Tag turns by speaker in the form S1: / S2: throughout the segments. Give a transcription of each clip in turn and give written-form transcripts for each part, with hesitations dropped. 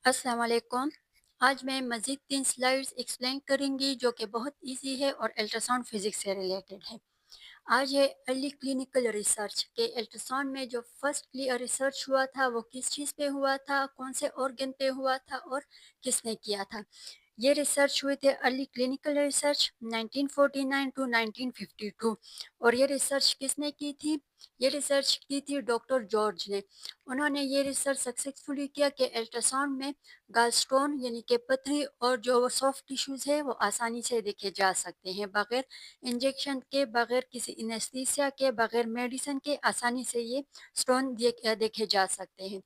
S1: السلام علیکم۔ آج میں مزید 3 سلائیڈز ایکسپلین کریں گی جو کہ بہت ایزی ہے اور الٹراساؤنڈ فزکس سے ریلیٹڈ ہے۔ آج ہے ارلی کلینکل ریسرچ کہ الٹراساؤنڈ میں جو فرسٹ ریسرچ ہوا تھا وہ کس چیز پہ ہوا تھا، کون سے آرگن پہ ہوا تھا اور کس نے کیا تھا۔ یہ ریسرچ ہوئے تھے ارلی کلینکل ریسرچ 1949 ٹو 1952 اور یہ ریسرچ کس نے کی تھی؟ یہ ریسرچ کی تھی ڈاکٹر جارج نے۔ انہوں نے یہ ریسرچ سکسیسفلی کیا کہ الٹراساؤنڈ میں گال سٹون یعنی کہ پتھری اور جو سافٹ ٹیشوز ہے وہ آسانی سے دیکھے جا سکتے ہیں، بغیر انجیکشن کے، بغیر کسی انیستھیسیا کے، بغیر میڈیسن کے آسانی سے یہ سٹون دیکھے جا سکتے ہیں۔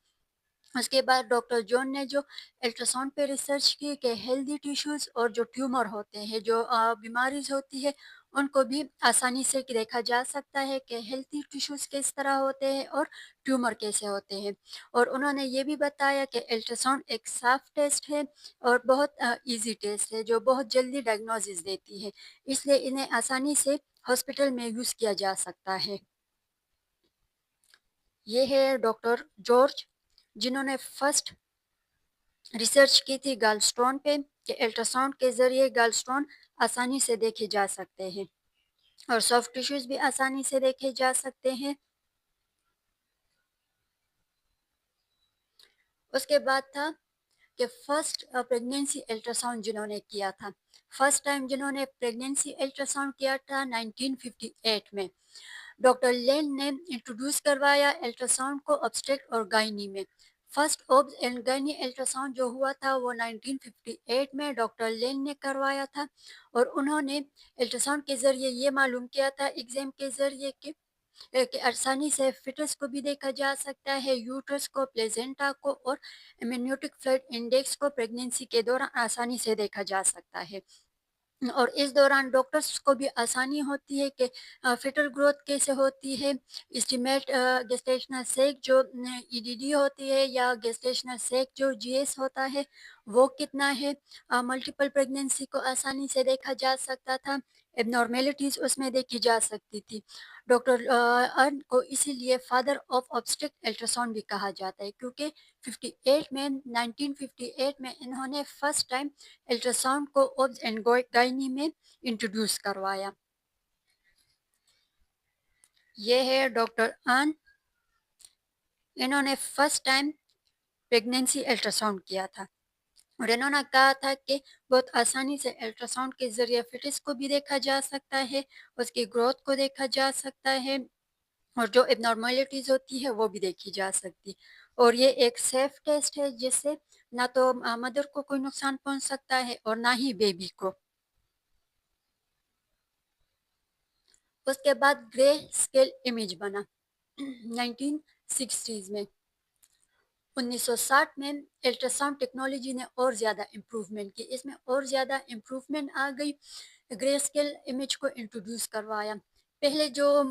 S1: اس کے بعد ڈاکٹر جون نے جو الٹراساؤنڈ پہ ریسرچ کی کہ ہیلدی ٹیشوز اور جو ٹیومر ہوتے ہیں، جو بیماریز ہوتی ہے، ان کو بھی آسانی سے دیکھا جا سکتا ہے کہ ہیلتھی ٹیشوز کس طرح ہوتے ہیں اور ٹیومر کیسے ہوتے ہیں۔ اور انہوں نے یہ بھی بتایا کہ الٹراساؤنڈ ایک صاف ٹیسٹ ہے اور بہت ایزی ٹیسٹ ہے جو بہت جلدی ڈائگنوسس دیتی ہے، اس لیے انہیں آسانی سے ہاسپٹل میں یوز کیا جا سکتا ہے۔ یہ ہے ڈاکٹر جارج جنہوں نے فرسٹ ریسرچ کی تھی گال سٹون پہ کہ الٹراساؤنڈ کے ذریعے گال سٹون آسانی سے دیکھے جا سکتے ہیں اور سافٹ ٹیشوز بھی آسانی سے دیکھے جا سکتے ہیں۔ اس کے بعد تھا کہ فرسٹ پریگنینسی الٹراساؤنڈ جنہوں نے کیا تھا، فرسٹ ٹائم جنہوں نے پریگنینسی الٹراساؤنڈ کیا تھا 1958 میں، ڈاکٹر لین نے انٹروڈیوس کروایا الٹراساؤنڈ کو obstetric اور گائنی میں۔ فرسٹ اوبز اینڈ گائنی الٹراساؤنڈ جو ہوا تھا وہ 1958 میں ڈاکٹر لین نے کروایا تھا، اور انہوں نے الٹراساؤنڈ کے ذریعے یہ معلوم کیا تھا ایگزام کے ذریعے کہ آسانی سے فٹس کو بھی دیکھا جا سکتا ہے، یوٹرس کو، پلیزنٹا کو اور امنیوٹک فلوئڈ انڈیکس کو پریگنینسی کے دوران آسانی سے دیکھا جا سکتا ہے۔ اور اس دوران ڈاکٹرس کو بھی آسانی ہوتی ہے کہ فیٹل گروتھ کیسے ہوتی ہے، اسٹیمیٹ گیسٹیشنل سیک جو ای ڈی ڈی ہوتی ہے یا گیسٹیشنل سیک جو جی ایس ہوتا ہے وہ کتنا ہے۔ ملٹیپل پریگنینسی کو آسانی سے دیکھا جا سکتا تھا، اب نارمیلٹیز اس میں دیکھی جا سکتی تھی۔ ڈاکٹر ارن کو اسی لیے فادر آف obstetric الٹراساؤنڈ بھی کہا جاتا ہے، کیونکہ 1958 میں انہوں نے فرسٹ ٹائم الٹراساؤنڈ کو اوبز اینڈ گائنی میں انٹروڈیوس کروایا۔ یہ ہے ڈاکٹر ارن، انہوں نے فرسٹ ٹائم پریگنینسی الٹراساؤنڈ کیا تھا اور انہوں نے کہا تھا کہ بہت آسانی سے الٹراساؤنڈ کے ذریعے فٹس کو بھی دیکھا جا سکتا ہے، اس کی گروتھ کو دیکھا جا سکتا ہے اور جو اب نارملٹیز ہوتی ہے وہ بھی دیکھی جا سکتی، اور یہ ایک سیف ٹیسٹ ہے جس سے نہ تو مدر کو کوئی نقصان پہنچ سکتا ہے اور نہ ہی بیبی کو۔ اس کے بعد گرے اسکیل امیج بنا 1960s میں۔ 1960 میں الٹراساؤنڈ ٹیکنالوجی نے اور زیادہ امپروومنٹ کی، اس میں اور زیادہ امپروومنٹ آ گئی، گرے اسکیل امیج کو انٹروڈیوس کروایا۔ پہلے جو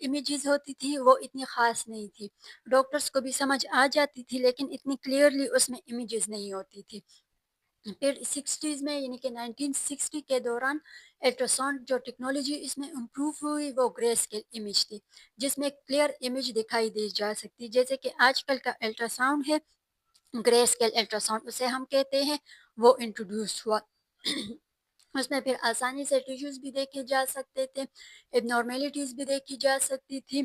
S1: امیجز ہوتی تھی وہ اتنی خاص نہیں تھی، ڈاکٹرس کو بھی سمجھ آ جاتی تھی لیکن اتنی کلیئرلی اس میں امیجز نہیں ہوتی تھی۔ پھر 60s میں یعنی کہ 1960 کے دوران الٹراساؤنڈ جو ٹیکنالوجی اس میں امپروو ہوئی وہ گرے اسکیل امیج تھی، جس میں کلیئر امیج دکھائی دی جا سکتی، جیسے کہ آج کل کا الٹراساؤنڈ ہے گرے اسکیل الٹراساؤنڈ اسے ہم کہتے ہیں، وہ انٹروڈیوس ہوا۔ اس میں پھر آسانی سے ٹیشوز بھی دیکھے جا سکتے تھے، اب نارمیلٹیز بھی دیکھی جا سکتی تھی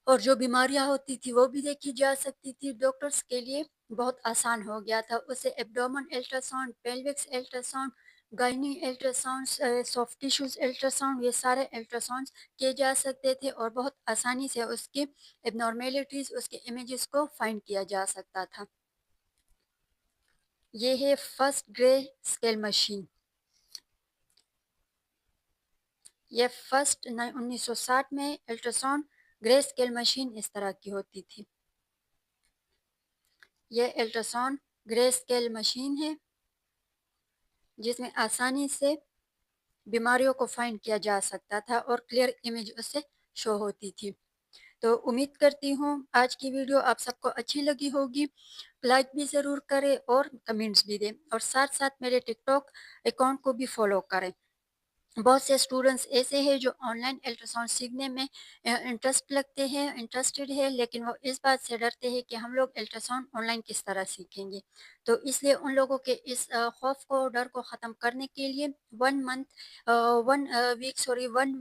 S1: اور جو بیماریاں ہوتی تھی وہ بھی دیکھی جا سکتی تھی۔ ڈاکٹرس کے لیے بہت آسان ہو گیا تھا، اسے abdomen ultrasound, pelvic ultrasound, gynae ultrasound, soft tissues ultrasound, یہ سارے الٹراساؤنڈ کیے جا سکتے تھے اور بہت آسانی سے اس کی اب نارمیلٹیز، اس کے امیجز کو فائنڈ کیا جا سکتا تھا۔ یہ ہے فرسٹ گرے اسکیل مشین۔ یہ فرسٹ 1960 میں الٹراساؤنڈ گرے اسکیل مشین اس طرح کی ہوتی تھی۔ یہ الٹراساؤنڈ گرے اسکیل مشین ہے جس میں آسانی سے بیماریوں کو فائنڈ کیا جا سکتا تھا اور کلیئر امیج اس سے شو ہوتی تھی۔ تو امید کرتی ہوں آج کی ویڈیو آپ سب کو اچھی لگی ہوگی، لائک بھی ضرور کریں اور کمنٹس بھی دیں، اور ساتھ ساتھ میرے ٹک ٹاک اکاؤنٹ کو بھی فالو کریں۔ بہت سے اسٹوڈنٹس ایسے ہیں جو آن لائن الٹراساؤنڈ سیکھنے میں انٹرسٹڈ ہے، لیکن وہ اس بات سے ڈرتے ہیں کہ ہم لوگ الٹراساؤنڈ آن لائن کس طرح سیکھیں گے۔ تو اس لیے ان لوگوں کے اس خوف کو، ڈر کو ختم کرنے کے لیے 1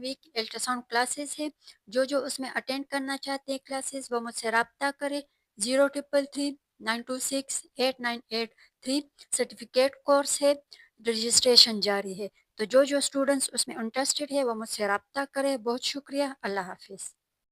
S1: ویک الٹراساؤنڈ کلاسز ہے۔ جو اس میں اٹینڈ کرنا چاہتے ہیں کلاسز، وہ مجھ سے رابطہ کرے 0333 926 8983۔ سرٹیفکیٹ کورس ہے، رجسٹریشن جاری ہے۔ تو جو اسٹوڈنٹس اس میں انٹرسٹڈ ہے وہ مجھ سے رابطہ کرے۔ بہت شکریہ، اللہ حافظ۔